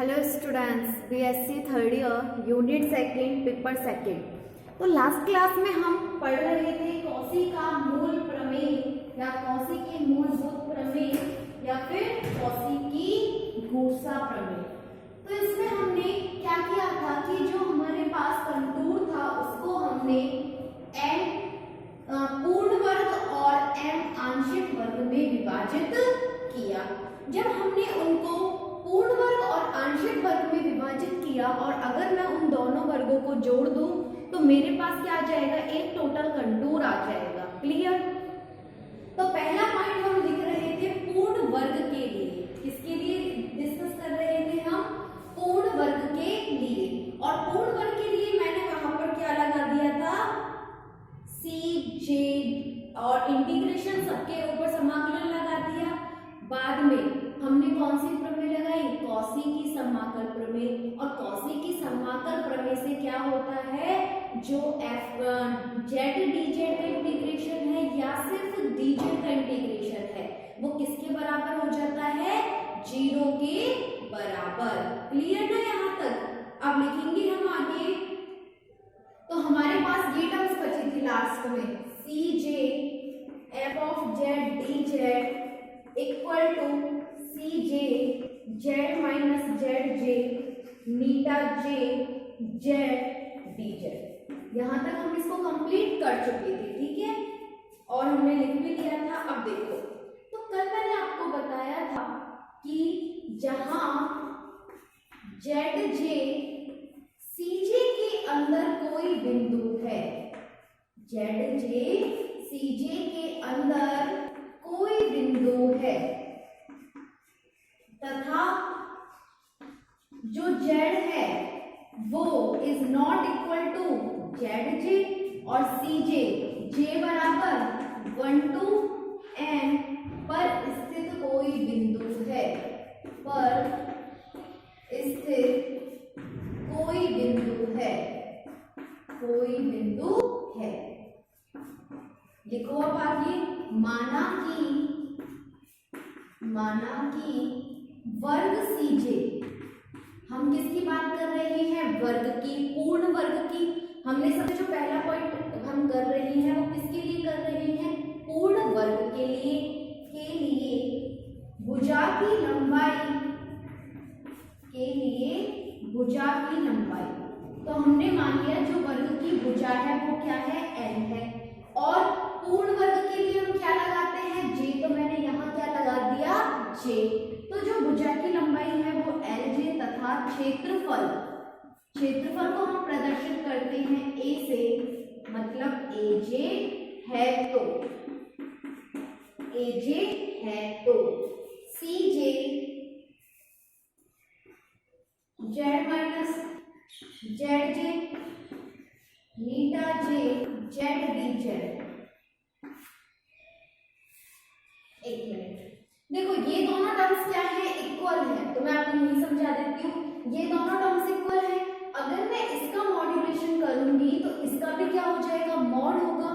Hello students, BSc third year unit second paper second. तो last class में हम पढ़ रहे थे कॉची का मूल प्रमेय या कॉची की मूलभूत प्रमेय या फिर कॉची की घूसा प्रमेय। तो इसमें हमने क्या किया था कि जो हमारे पास कंटूर था उसको हमने एम पूर्ण वर्ग और एम आंशिक वर्ग में विभाजित किया। जब हमने उनको पूर्ण वर्ग और आंशिक वर्ग में विभाजित किया और अगर मैं उन दोनों वर्गों को जोड़ दूं तो मेरे पास क्या आ जाएगा, एक टोटल कंटूर आ जाएगा। क्लियर? तो पहला पॉइंट हम लिख रहे थे पूर्ण वर्ग के लिए। किसके लिए डिस्कस कर रहे थे हम? पूर्ण वर्ग के लिए। और पूर्ण वर्ग के लिए मैंने वहां पर क्या लगा दिया था, सी जे, और इंटीग्रेशन सबके ऊपर समाकलन लगा दिया। बाद में हमने कौन सी प्रमेय लगाई? कॉची की समाकल प्रमेय। और कॉची की समाकल प्रमेय से क्या होता है, जो एफ जेड डीजेड का इंटीग्रेशन है या सिर्फ डीजेड का इंटीग्रेशन है वो किसके बराबर हो जाता है? 0 के बराबर। क्लियर ना यहाँ तक? अब लिखेंगे हम आगे। तो हमारे पास ये टर्म्स बची थी लास्ट में, C J F of Z D Z equal to C J Z minus Z J नीटा जे जेड डी जेड। यहां तक हम इसको कंप्लीट कर चुके थे, ठीक है, और हमने लिख भी लिया था। अब देखो, तो कल मैंने आपको बताया था कि जहां जेड जे सी जे के अंदर कोई बिंदु है, जेड जे सी जे के अंदर कोई बिंदु है तथा जो z है वो is not equal to Z J और सी जे, जे बराबर 1 to n पर स्थित कोई बिंदु है, पर स्थित कोई बिंदु है, कोई बिंदु है। लिखो अब आगे, माना कि वर्ग सीजे, हम किसकी बात कर रहे हैं? वर्ग की, पूर्ण वर्ग की। हमने सबसे जो पहला पॉइंट हम कर रहे हैं वो किसके लिए कर रहे हैं? पूर्ण वर्ग के लिए भुजा की लंबाई, तो हमने मान लिया जो वर्ग की भुजा है वो क्या है? एल है। और पूर्ण वर्ग के लिए हम क्या लगाते हैं? जे। तो मैंने यहाँ क्या लगा दिया? जे। तो जो भुजा की लंबाई है वो एल जे तथा क्षेत्रफल को हम प्रदर्शित करते हैं ए से, मतलब ए जे है तो C J Z minus Z J नीटा जे जेड डी जेड। एक मिनट, देखो ये दोनों टर्म्स क्या है? इक्वल है। तो मैं आपको यही समझा देती हूँ, ये दोनों टर्म्स इक्वल है। अगर मैं इसका मॉड्यूलेशन करूंगी तो इसका भी क्या हो जाएगा? मॉड होगा।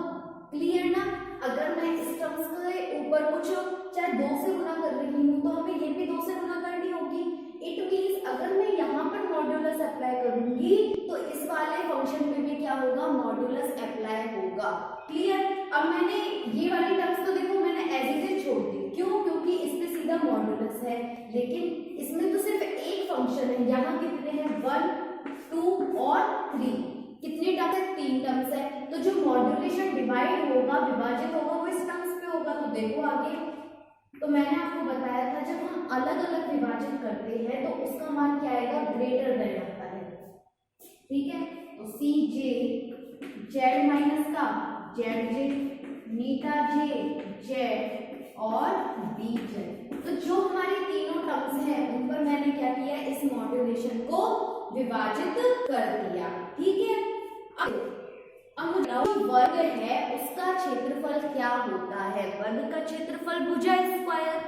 क्लियर ना? अगर मैं इस टर्म्स के ऊपर कुछ चाहे 2 से गुना कर रही हूँ तो हमें ये भी 2 से गुना करनी होगी। इट मीन्स अगर मैं यहाँ पर मॉड्यूलस अप्लाई करूंगी तो इस वाले फंक्शन पे भी क्या होगा? मॉड्यूलस अप्लाई होगा। क्लियर? अब मैंने ये वाली टर्म्स तो देखो मैंने एज इट इज छोड़ दी। क्यों? क्योंकि इसमें सीधा मॉड्यूलस है, लेकिन इसमें तो सिर्फ एक फंक्शन है। यहाँ कितने हैं? 1, 2 और 3। कितने टर्म्स है? 3 टर्म्स है। तो जो मॉड्यूलेशन डिवाइड होगा, विभाजित होगा, वो इस टर्म्स पे होगा। तो देखो आगे, तो मैंने आपको बताया था जब हम अलग अलग विभाजित करते हैं तो उसका मान क्या आएगा? ग्रेटर देन आता है। ठीक है, तो सी जे जेड माइनस का जेड जे नीटा जे जेड और डी जेड। तो जो हमारी तीनों टर्म्स हैं उन पर मैंने क्या किया? इस मॉड्यूलेशन को विभाजित कर दिया। ठीक है, अब जो वर्ग है उसका क्षेत्रफल क्या होता है? वर्ग का क्षेत्रफल भुजा स्क्वायर,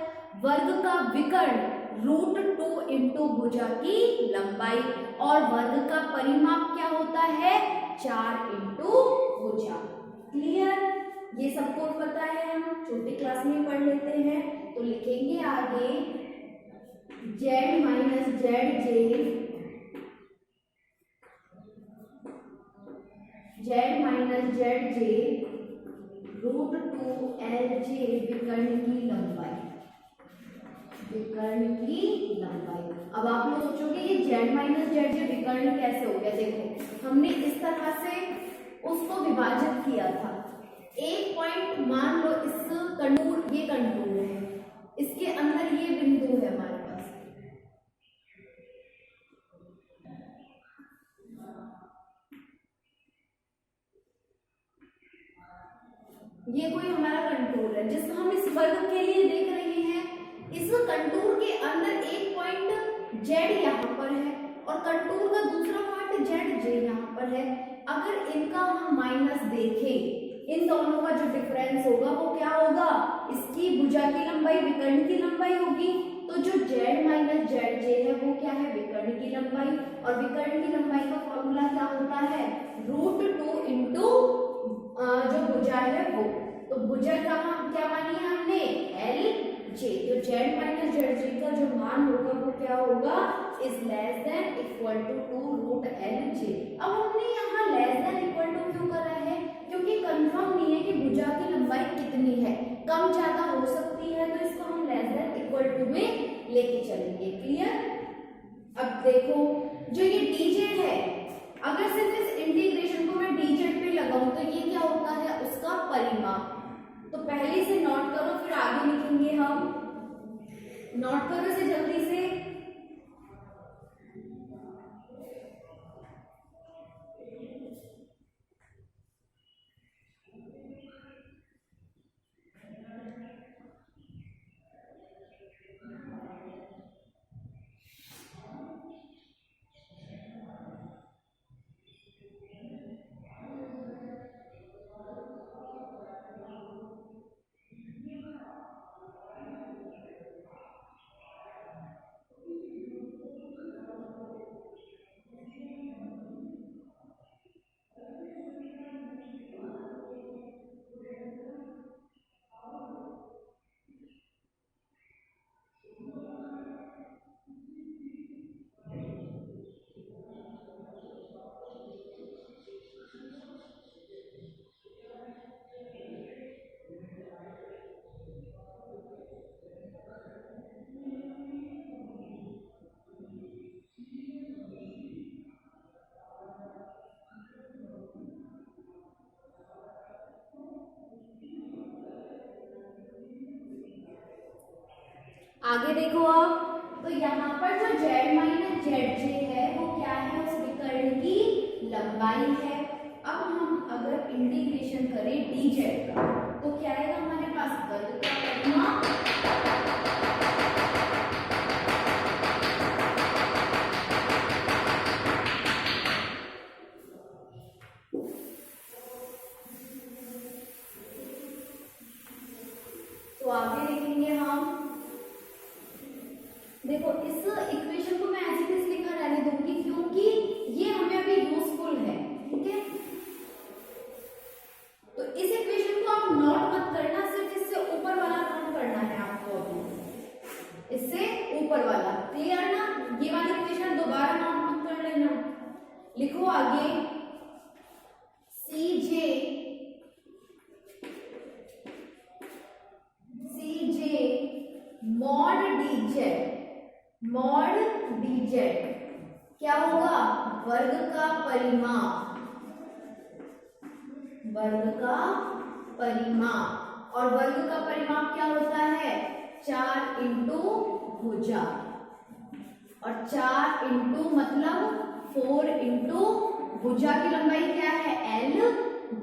वर्ग का विकर्ण √2 इंटू भुजा की लंबाई, और वर्ग का परिमाप क्या होता है? 4 इंटू भुजा। क्लियर? ये सबको पता है, हम छोटी क्लास में पढ़ लेते हैं। तो लिखेंगे आगे, जेड माइनस जेड जे जेड माइनस जेड जे रूट 2 LJ विकर्ण की लंबाई, विकर्ण की लंबाई। अब आप लोग सोचोगे ये जेड माइनस जेड जे विकर्ण कैसे हो गया। देखो हमने इस तरह से उसको विभाजित किया था। एक पॉइंट मान लो इस कंटूर, ये कंटूर है, इसके अंदर ये बिंदु है हमारे पास, ये कोई हमारा कंटूर है जिसको हम इस वर्ग के लिए देख रहे हैं। इस कंटूर के अंदर एक पॉइंट जेड यहाँ पर है और कंटूर का दूसरा पॉइंट जेड जे यहाँ पर है। अगर इनका हम माइनस देखें, इन दोनों का जो डिफरेंस होगा वो क्या होगा, इसकी भुजा की लंबाई विकर्ण की लंबाई होगी। तो जो जेड माइनस जेड जे है वो क्या है, विकर्ण की लंबाई। और विकर्ण की लंबाई का फॉर्मूला क्या होता है, रूट 2 इंटू जो भुजा है वो। तो भुजा का क्या मानी है हमने, एल जे। तो जेड माइनस जेड जे का जो मान होगा वो क्या होगा, is less than equal to 2 root L J. अब हमने यहाँ लेस देन इक्वल टू क्यों करा है, क्योंकि कंफर्म नहीं है कि भुजा की लंबाई कितनी है, कम ज्यादा हो सकती है, तो इसको हम लेस देन इक्वल टू में लेके चलेंगे। क्लियर। अब देखो जो ये dz है, अगर सिर्फ इस इंटीग्रेशन को मैं dz पे लगाऊं तो ये क्या होता है, उसका परिमाप। तो पहले से नोट करो फिर आगे लिखेंगे हम। नोट करो इसे जल्दी से। आगे देखो आप, तो यहाँ पर जो जेड माइनस जेड जे है वो क्या है, उस विकर्ण की लंबाई है। अब हम अगर इंटीग्रेशन करें dz का तो क्या आएगा हमारे पास, वर्ग का परिमाप तो आगे लिखेंगे हम। देखो इस इक्वेशन को मैं ऐसे भी इसलिए कर रहने दूंगी क्योंकि ये हमें अभी यूजफुल है, ठीक है। तो इस इक्वेशन को आप नोट मत करना, सिर्फ इससे ऊपर वाला नोट करना है आपको अभी, इससे ऊपर वाला। क्लियर ना, ये वाली इक्वेशन दोबारा नोट मत कर लेना। लिखो आगे, सी जे मॉड dz, मॉड dz क्या होगा, वर्ग का परिमाप, वर्ग का परिमाप। और वर्ग का परिमाप क्या होता है, 4 इंटू भुजा, और 4 इंटू मतलब 4 इंटू भुजा की लंबाई क्या है, एल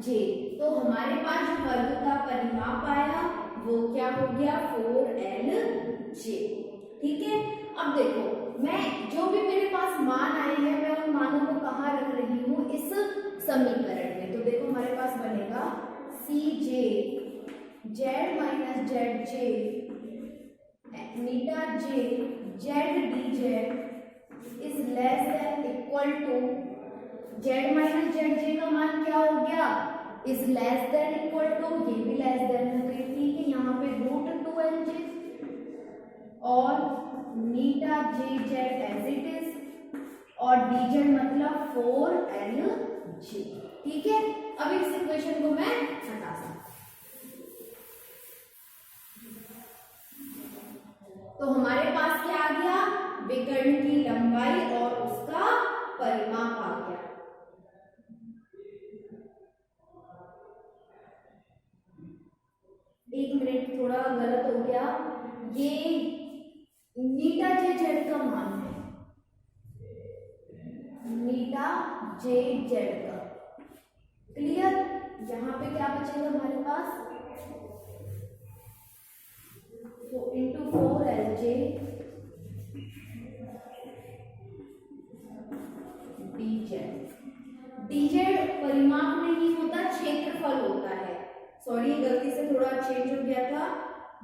जे। तो हमारे पास जो वर्ग का परिमाप आया वो क्या हो गया, 4LJ। ठीक है। अब देखो मैं जो भी मेरे पास मान आए हैं मैं उन मानों को कहाँ रख रही हूँ, इस समीकरण में। तो देखो हमारे पास बनेगा CJ Z minus Z J मीटा J Z D Z is less than equal to, Z minus Z J का मान क्या हो गया, is less than equal to, ये भी लेस देन हो गई, ठीक है। यहाँ पे √2LJ और मीटा J Z as it is, और dz मतलब 4LJ। ठीक है, अब इस इक्वेशन को मैं हटा सकता तो हमारे पास क्या आ गया, विकर्ण की लंबाई और उसका परिमाप आ गया। एक मिनट, थोड़ा गलत हो गया, ये मीटा जे जेड का मान है, मीटा जे जेड का। क्लियर, यहाँ पे क्या बचेगा हमारे पास, तो इंटू 4LJ dz परिमाप नहीं होता, क्षेत्रफल होता है। सॉरी, गलती से थोड़ा चेंज हो गया था।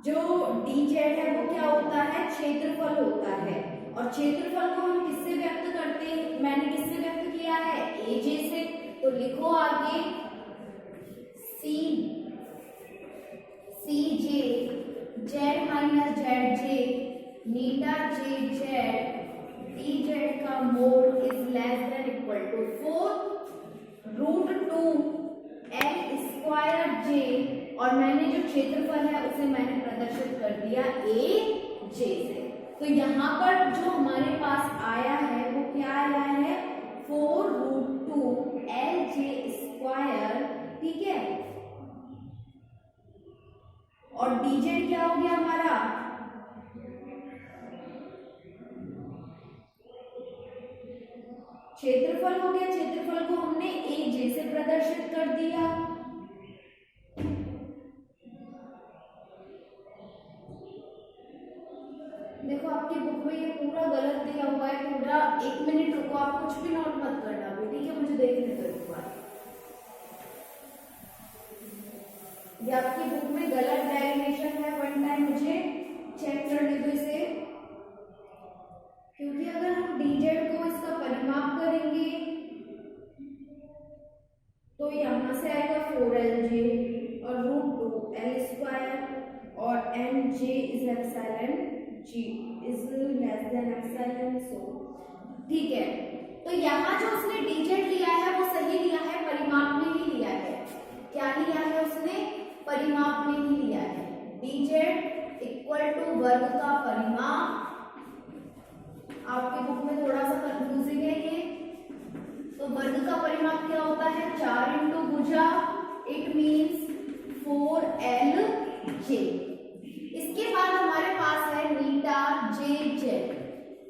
जो dz है वो क्या होता है, क्षेत्रफल होता है। और क्षेत्रफल को हम किससे व्यक्त करते हैं, मैंने किससे व्यक्त किया है, aj से। तो लिखो आगे C J Z minus Z J मीटा जे जेड डी जेड का mod is less than equal to 4√2 L square J, और मैंने जो क्षेत्रफल है उसे मैंने प्रदर्शित कर दिया ए जे से। तो यहाँ पर जो हमारे पास आया है वो क्या आया है, 4√2 एल जे स्क्वायर, ठीक है। और dz क्या हो गया हमारा, क्षेत्रफल हो गया। क्षेत्रफल को हमने एक जे से प्रदर्शित कर दिया। देखो आपकी बुक में ये पूरा गलत दिया हुआ है, पूरा 1 मिनट रुको, आप कुछ भी नोट मत करना, ठीक है, मुझे देखने दो एक बार। ये आपकी बुक में गलत डेरिवेशन है, वन टाइम मुझे चेक करने दो इसे, क्योंकि अगर हम dz को इसका परिमाप करेंगे तो यहाँ से आएगा 4LJ और √2 एल स्क्वायर और nj is epsilon g is less than epsilon, so ठीक है। तो यहाँ जो उसने dz लिया है वो सही लिया है, परिमाप में ही लिया है। क्या लिया है उसने, परिमाप में ही लिया है। dz इक्वल टू वर्ग का परिमाप, आपके बुक में थोड़ा सा कंफ्यूजिंग है ये। तो वर्ग का परिमाप क्या होता है, 4 इंटू भुजा, इट मीन्स 4LJ। इसके बाद हमारे पास है मीटा जे जेड।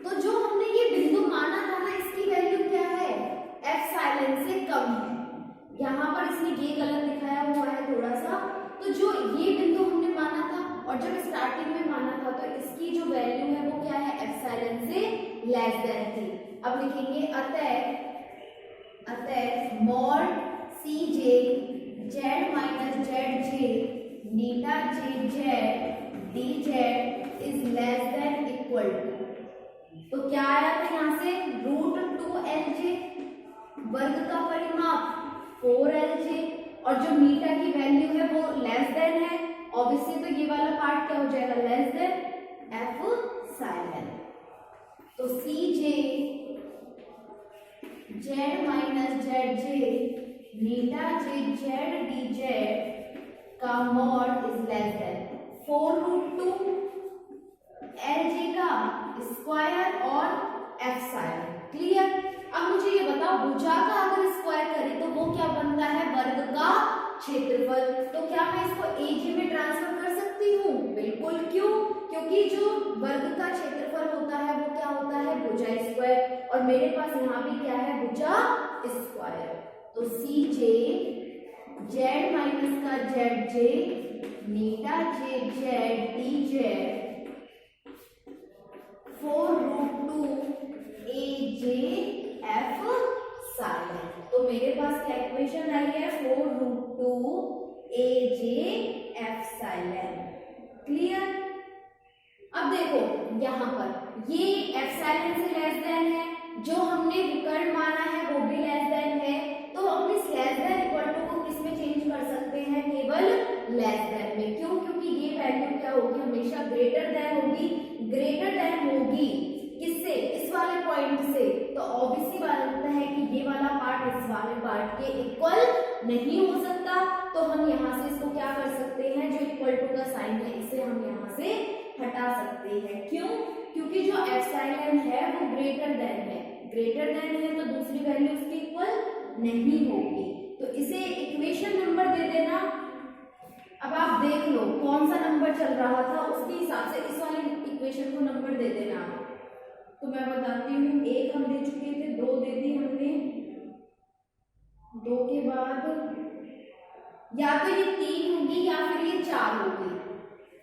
तो जो हमने ये बिंदु माना था ना, इसकी वैल्यू क्या है, एप्सिलॉन से कम है। यहाँ पर इसने ये गलत दिखाया हुआ है थोड़ा सा। तो जो ये बिंदु हमने माना था और जब स्टार्टिंग में माना था, तो इसकी जो वैल्यू है वो क्या है, एप्सिलॉन से लेस देन थी। अब लिखेंगे अतः mod C J Z minus Z J मीटा J Z D Z is less than equal to, तो क्या आया था यहाँ से, √2LJ, वर्ग का परिमाप 4LJ, और जो मीटा की वैल्यू है वो लेस देन है, ऑब्वियसली तो ये वाला पार्ट क्या हो जाएगा, लेस देन एप्सिलॉन। तो C J Z minus Z J मीटा जे जेड डी जेड का mod is less then 4√2 LJ का स्क्वायर और एप्सिलॉन। क्लियर। अब मुझे ये बताओ, भुजा का अगर स्क्वायर करें तो वो क्या बनता है, वर्ग का क्षेत्रफल। तो क्या मैं इसको AJ में ट्रांसफर कर सकती हूँ, बिल्कुल। क्यों, क्योंकि जो वर्ग का क्षेत्रफल होता है वो क्या होता है, भुजा स्क्वायर, और मेरे पास यहाँ भी क्या है, भुजा स्क्वायर। तो सी जे जेड माइनस का जेड जे मीटा J Z D Z 4√2 AJ epsilon. तो मेरे पास क्या इक्वेशन आई है, 4√2 AJ एप्सिलॉन। क्लियर। अब देखो यहाँ पर ये एप्सिलॉन से लेस देन है, जो हमने विकर्ण माना है वो भी लेस देन है। तो हम इस लेस देन इक्वल टू को किस में चेंज कर सकते हैं, केवल लेस देन में। क्यों, क्योंकि ये वैल्यू क्या होगी, हमेशा ग्रेटर देन होगी। ग्रेटर देन होगी किससे, इस वाले पॉइंट से। तो ऑब्वियसली बात होता है कि ये वाला पार्ट इस वाले पार्ट पार्ट के इक्वल नहीं हो सकता, तो हम यहाँ से इसको क्या कर सकते हैं, जो इक्वल टू का साइन है इसे हम यहाँ से हटा सकते हैं। क्यों? क्योंकि जो एप्सिलॉन है वो ग्रेटर देन है, ग्रेटर देन है तो दूसरी वैल्यू उसके इक्वल नहीं होगी, तो इसे इक्वेशन नंबर दे देना। अब आप देख लो कौन सा नंबर चल रहा था, उसके हिसाब से इस वाली इक्वेशन को नंबर दे देना। तो मैं बताती हूँ, 1 हम दे चुके थे, 2 दे दी हमने, 2 के बाद या तो ये 3 होगी या फिर ये 4 होगी।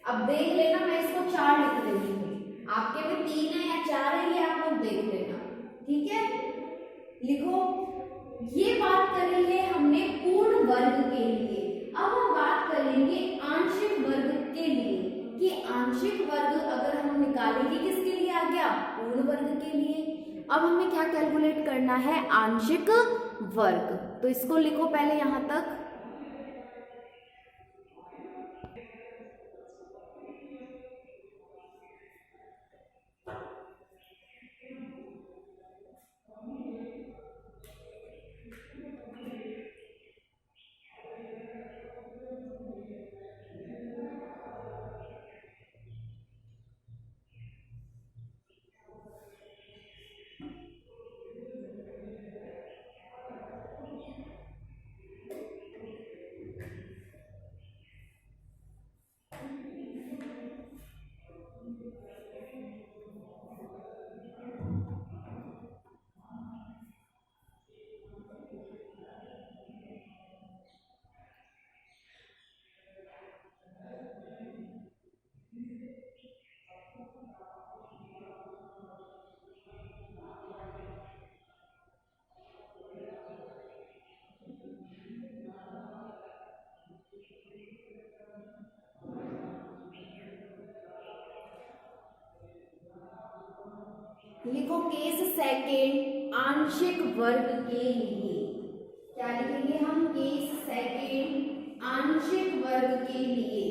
अब देख लेना, मैं इसको 4 लिख रही हूँ, आपके में 3 है या 4 है ये आप लोग देख लेना, ठीक है। लिखो, ये बात कर रही है हमने पूर्ण वर्ग के लिए। अब हम बात करेंगे आंशिक वर्ग के लिए कि आंशिक वर्ग अगर हम निकालेंगे किसके लिए आ गया, पूर्ण वर्ग के लिए। अब हमें क्या कैलकुलेट करना है, आंशिक वर्ग। तो इसको लिखो पहले यहां तक। लिखो केस सेकेंड आंशिक वर्ग के लिए, क्या लिखेंगे हम, केस सेकेंड आंशिक वर्ग के लिए।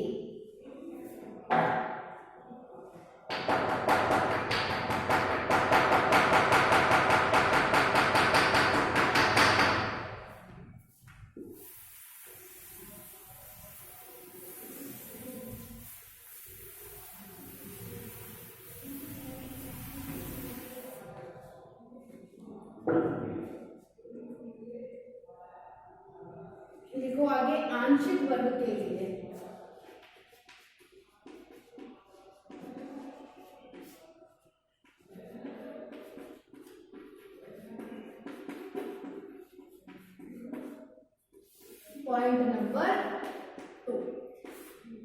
लिखो आगे आंशिक वर्ग के लिए। पॉइंट नंबर 2,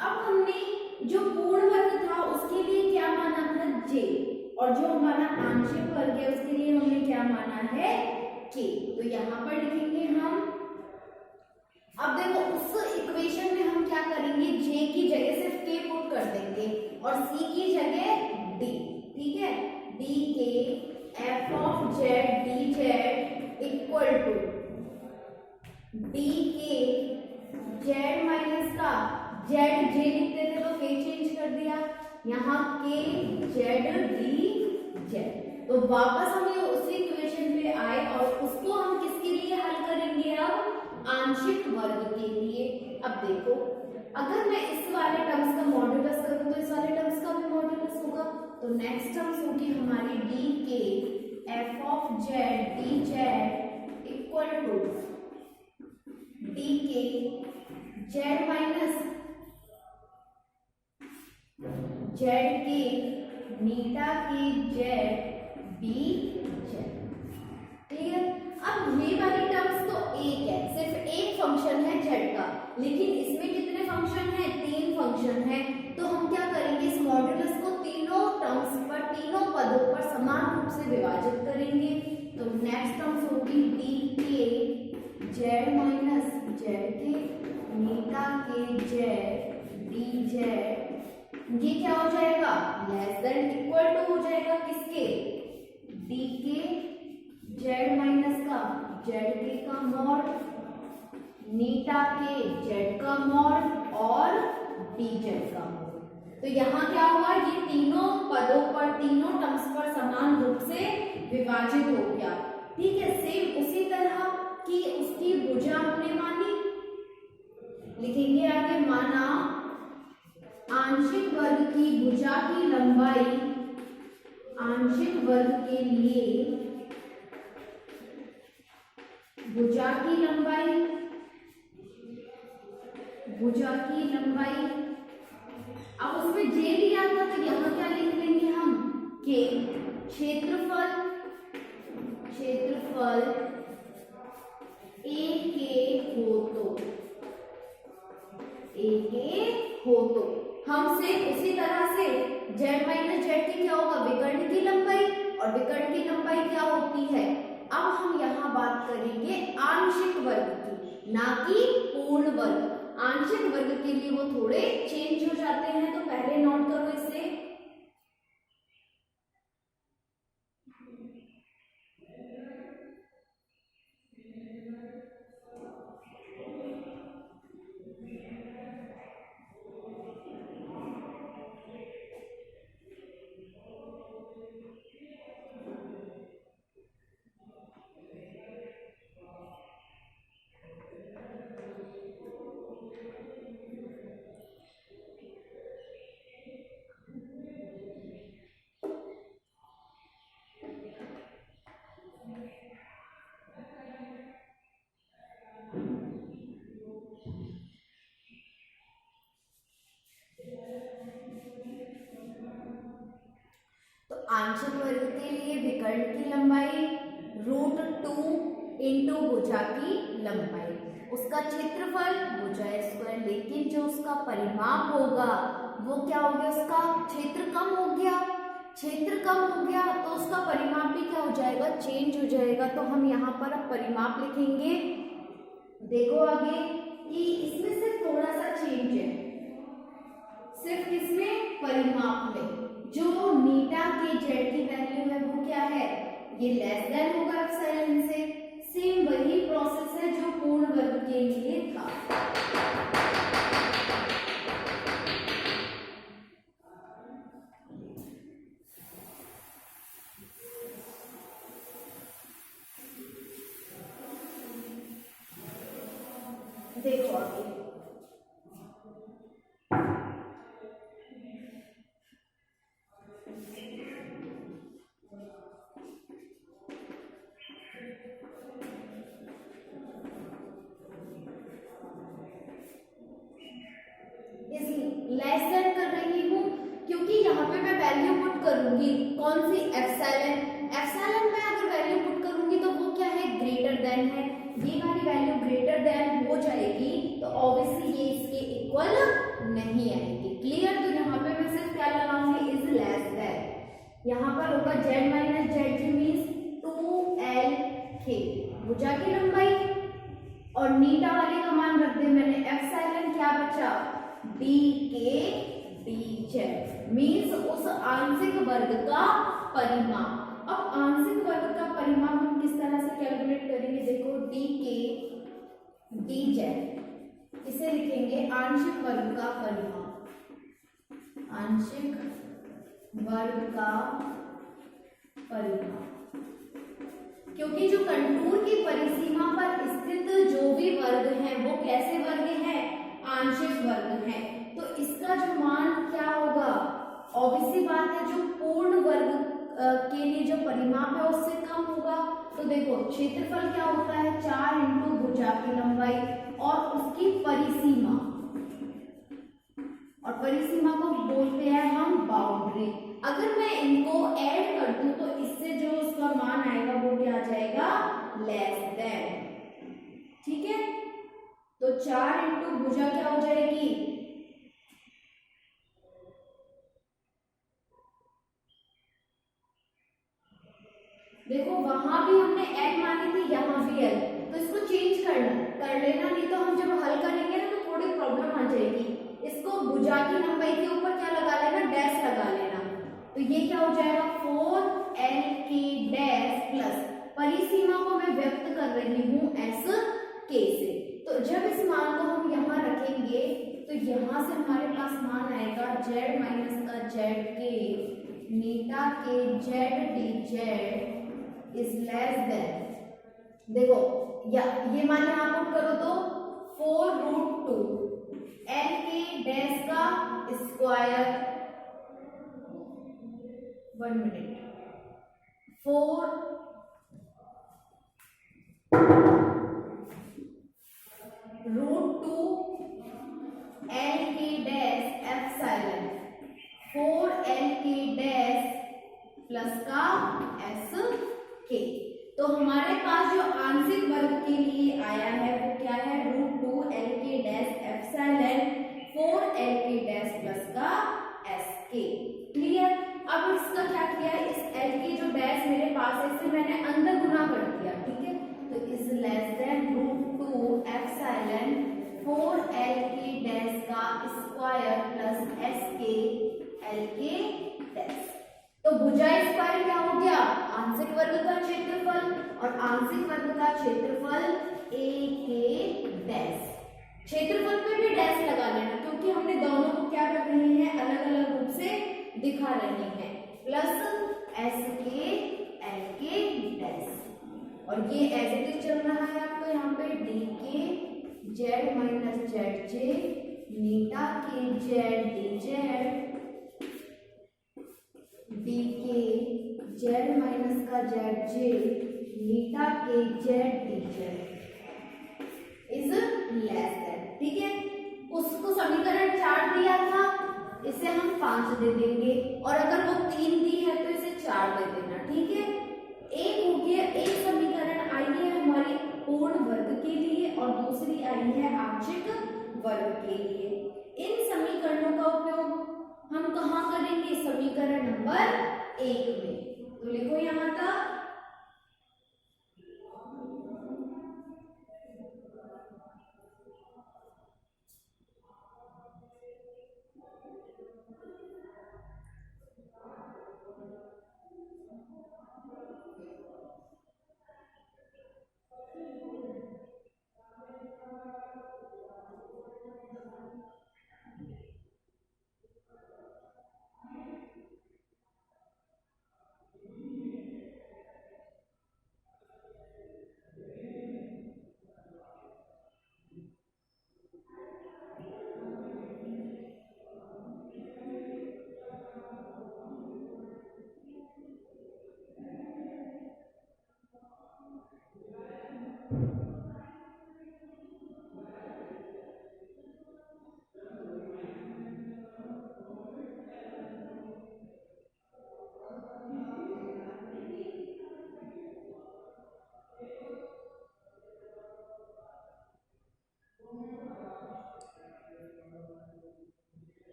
अब हमने जो पूर्ण वर्ग था उसके लिए क्या माना था, जे, और जो हमारा आंशिक वर्ग है उसके लिए हमने क्या माना है, के। तो यहाँ पर लिखेंगे हम। अब देखो उस इक्वेशन में हम क्या करेंगे, जे की जगह सिर्फ के पुट कर देंगे और सी की जगह डी, ठीक है। D K F of Z D Z equal to D K Z minus का जेड, जे लिखते थे तो के चेंज कर दिया, यहाँ के जेड डी जेड। तो वापस हम ये उसी इक्वेशन पे आए और उसको हम किसके लिए हल करेंगे, अब आंशिक वर्ग के लिए। अब देखो, अगर मैं इस वाले टर्म्स का मॉड्यूलस करूं तो इस वाले टर्म्स का भी मॉड्यूलस होगा, तो नेक्स्ट टर्म्स होगी हमारी D K F of Z D Z equal to D K Z minus Z के नीटा के जेड डी जेड, ठीक है। अब ये वाली टर्म्स तो एक है, सिर्फ एक फंक्शन है जेड का, लेकिन इसमें कितने फंक्शन हैं, 3 फंक्शन है। तो हम क्या करेंगे, इस मॉड्यूलस को तीनों टर्म्स पर, तीनों पदों पर समान रूप से विभाजित करेंगे। तो नेक्स्ट टर्म्स होगी D K Z minus Z के नीटा के जेड डी जेड, ये क्या हो जाएगा, लेस देन इक्वल टू हो जाएगा किसके, डी के जेड माइनस का जेड के का मॉड, नीटा के जेड का मॉड और डी जेड का मॉड। तो यहाँ क्या हुआ, ये तीनों पदों पर, तीनों टर्म्स पर समान रूप से विभाजित हो गया। ठीक है, सेम उसी तरह की उसकी भुजा हमने मानी, लिखेंगे आगे, माना आंशिक वर्ग की भुजा की लंबाई, आंशिक वर्ग के लिए भुजा की लंबाई, भुजा की लंबाई। अब उसमें जे दिया था तो यहाँ क्या लिख लेंगे हम, के क्षेत्रफल, क्षेत्रफल ए के हो तो, ए के हो तो हम से उसी तरह से z माइनस जेड की क्या होगा, विकर्ण की लंबाई, और विकर्ण की लंबाई क्या होती है। अब हम यहाँ बात करेंगे आंशिक वर्ग की, ना कि पूर्ण वर्ग। आंशिक वर्ग के लिए वो थोड़े चेंज हो जाते हैं, तो पहले नोट करो इसे। आंशिक वर्ग के लिए विकर्ण की लंबाई √2 इंटू भुजा की लंबाई, उसका क्षेत्रफल भुजा स्क्वायर, लेकिन जो उसका परिमाप होगा वो क्या हो गया, उसका क्षेत्र कम हो गया, क्षेत्र कम हो गया तो उसका परिमाप भी क्या हो जाएगा, चेंज हो जाएगा। तो हम यहाँ पर अब परिमाप लिखेंगे। देखो आगे कि इसमें सिर्फ थोड़ा सा चेंज है, सिर्फ इसमें परिमाप में जो नीटा के जेड की वैल्यू है वो क्या है, ये लेस देन होगा एप्सिलॉन से। सेम वही प्रोसेस है जो पूर्ण वर्ग के लिए था। देखो आगे लेस देन कर रही हूँ क्योंकि यहाँ पे मैं वैल्यू पुट करूंगी कौन सी, एप्सिलॉन। एप्सिलॉन में अगर वैल्यू पुट करूंगी तो वो क्या है, ग्रेटर देन है, ये वाली वैल्यू ग्रेटर देन हो जाएगी तो ऑब्वियसली ये इसके इक्वल नहीं आएगी। क्लियर। तो यहाँ पे मैं सिर्फ क्या लगाऊंगी, इज लेस देन। यहाँ पर होगा z माइनस जेड जी मीन्स 2l भुजा की लंबाई, और नीटा वाले का मान रख दे मैंने एप्सिलॉन, क्या बचा d के dz मीन्स उस आंशिक वर्ग का परिमाप। अब आंशिक वर्ग का परिमाप हम किस तरह से कैलकुलेट करेंगे, देखो d के dz इसे लिखेंगे आंशिक वर्ग का परिमाप, आंशिक वर्ग का परिमाप, क्योंकि जो कंटूर की परिसीमा पर स्थित जो भी वर्ग हैं वो कैसे वर्ग हैं, आंशिक वर्ग हैं। तो इसका जो मान क्या होगा, ऑब्वियसली बात है जो पूर्ण वर्ग के लिए जो परिमाप है उससे कम होगा। तो देखो क्षेत्रफल क्या होता है, 4 इंटू भुजा की लंबाई और उसकी परिसीमा, और परिसीमा को बोलते हैं हम बाउंड्री। अगर मैं इनको ऐड कर दूं तो इससे जो उसका मान आएगा वो क्या आ जाएगा, लेस देन। ठीक है, तो 4 इंटू भुजा क्या हो जाएगी, देखो वहां भी हमने n मानी थी, यहाँ भी l, तो इसको चेंज कर लेना, नहीं तो हम जब हल करेंगे ना तो थोड़ी प्रॉब्लम आ जाएगी। इसको भुजा की लंबाई के ऊपर क्या लगा लेना, डैश लगा लेना, तो ये क्या हो जाएगा 4l के डैश प्लस परिसीमा को मैं व्यक्त कर रही हूँ s k से। तो जब इस मान को हम यहाँ रखेंगे तो यहाँ से हमारे पास मान आएगा z माइनस का z के नीटा के z dz is less then, देखो या ये मान यहाँ पुट करो तो 4√2 एल के डैश का स्क्वायर, 1 मिनट, 4 √2 एल के डैश एप्सिलॉन 4 एल के डैश प्लस का एस के। तो हमारे पास जो आंशिक वर्ग के लिए आया है वो क्या है, √2 एल के डैश एप्सिलॉन 4 एल के डैश प्लस का एस के। क्लियर। अब इसका क्या किया है, इस एल के जो डैश मेरे पास है इसे मैंने अंदर गुना कर दिया, ठीक है। तो is less then √2 epsilon 4 L के डैश का स्क्वायर प्लस एस के एल के डैश। तो भुजा स्क्वायर क्या हो गया, आंशिक वर्ग का क्षेत्रफल, और आंशिक वर्ग का क्षेत्रफल ए के डैश। क्षेत्रफल पे भी डैश लगा लेना क्योंकि हमने दोनों को क्या कर रहे हैं, अलग अलग रूप से दिखा रहे हैं, प्लस एस के एल के डैश। और ये एज इट इज चल रहा है आपको यहाँ पे D K Z minus Z J, मीटा के Z D Z, D K Z minus का जेड जे, मीटा के Z D Z is less then, ठीक है। उसको समीकरण 4 दिया था, इसे हम 5 दे देंगे, और अगर वो 3 दी है तो इसे 4 दे देना, ठीक है। एक हो गया, एक समीकरण आई है हमारी पूर्ण वर्ग के लिए और दूसरी आई है आंशिक वर्ग के लिए। इन समीकरणों का उपयोग हम कहाँ करेंगे, समीकरण नंबर 1 में। तो लिखो यहां तक,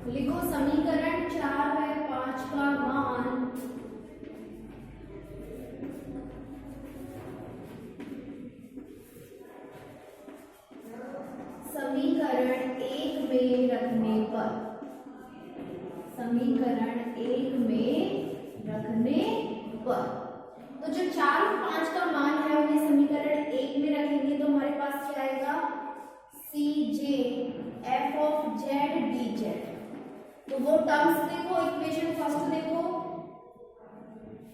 लिखो समीकरण 4 है 5 का मान समीकरण 1 में रखने पर, समीकरण 1 में रखने पर, तो जो 4 और 5 का मान है उन्हें समीकरण 1 में रखेंगे तो हमारे पास क्या आएगा, C J F of Z D Z. तो वो टर्म्स देखो, इक्वेशन फर्स्ट देखो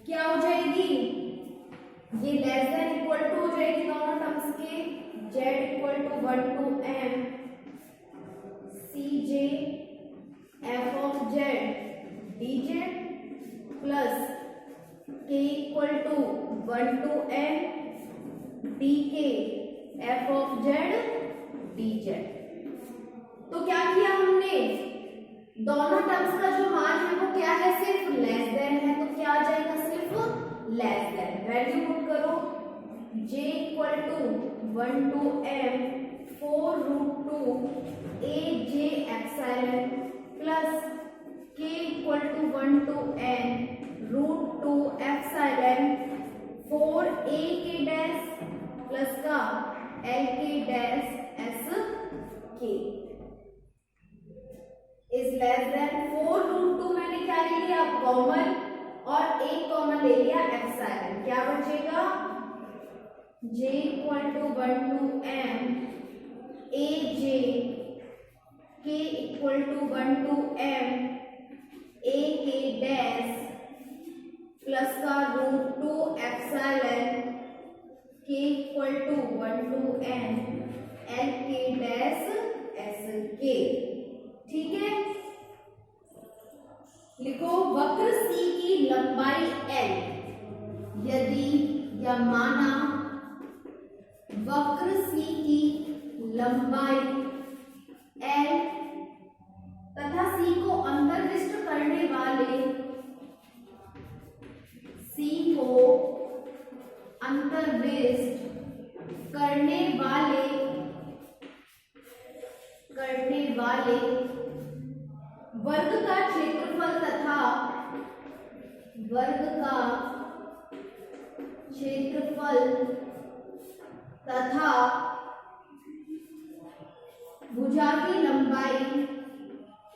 क्या हो जाएगी, ये लेस देन इक्वल टू हो जाएगी दोनों टर्म्स के, z equal to 1 to m C J F of Z D Z plus k equal to 1 to m d F of Z D Z. तो क्या किया हमने, दोनों टर्म्स का जो मान है वो क्या है, सिर्फ लेस देन है, तो क्या आ जाएगा, सिर्फ लेस देन। वैल्यू पुट करो, j equal to 1 to m 4 root 2 a j epsilon plus k equal to 1 to n root 2 epsilon 4 a k dash plus का l k dash s k is less than 4 root 2 मैंने क्या ले लिया, common, और एक common ले लिया epsilon, क्या बचेगा, j equal to 1 to m a j k equal to 1 to m a k dash plus का root 2 epsilon k equal to 1 to n l k dash s k। ठीक है, लिखो वक्र C की लंबाई L यदि या माना वक्र C की लंबाई L तथा C को अंतर्दिष्ट करने वाले C को अंतर्दिष्ट करने वाले वर्ग का क्षेत्रफल तथा भुजा की लंबाई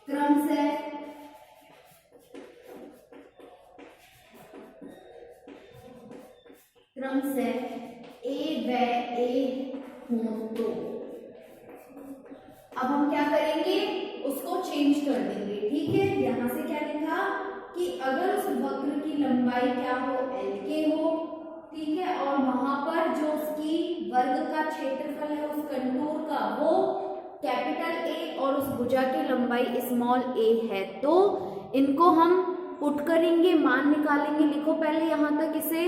क्रमशः a व a हो तो अब हम क्या करेंगे, उसको चेंज कर देंगे। ठीक है, यहां से क्या लिखा कि अगर उस वक्र की लंबाई क्या हो, एल के हो, ठीक है, और वहां पर जो उसकी वर्ग का क्षेत्रफल है उस कंटूर का वो कैपिटल ए और उस भुजा की लंबाई स्मॉल ए है, तो इनको हम पुट करेंगे, मान निकालेंगे। लिखो पहले यहां तक इसे,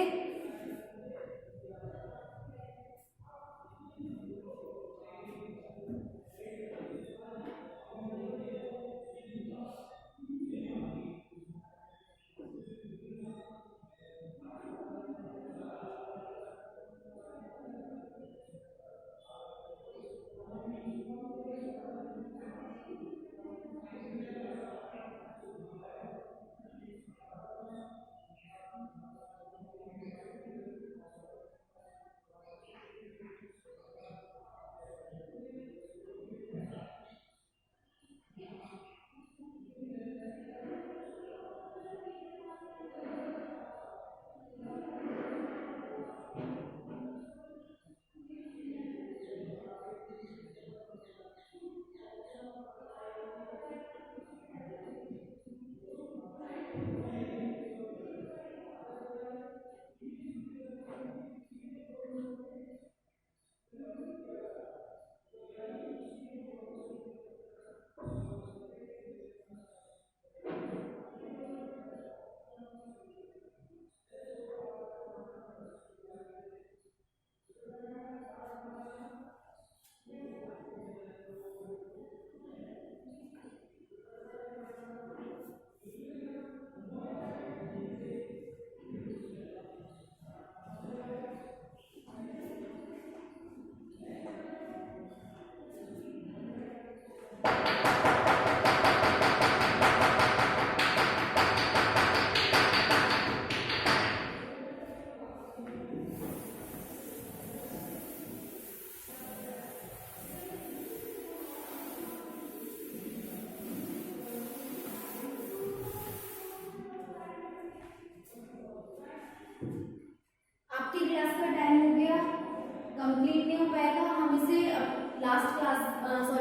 कंप्लीट नहीं हो पाएगा, हम इसे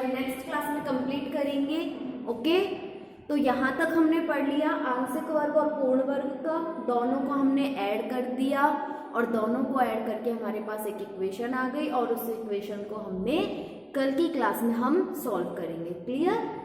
नेक्स्ट क्लास में कंप्लीट करेंगे। ओके, तो यहाँ तक हमने पढ़ लिया आंशिक वर्ग और पूर्ण वर्ग का, दोनों को हमने ऐड कर दिया और दोनों को ऐड करके हमारे पास एक इक्वेशन आ गई और उस इक्वेशन को हमने कल की क्लास में हम सॉल्व करेंगे। क्लियर?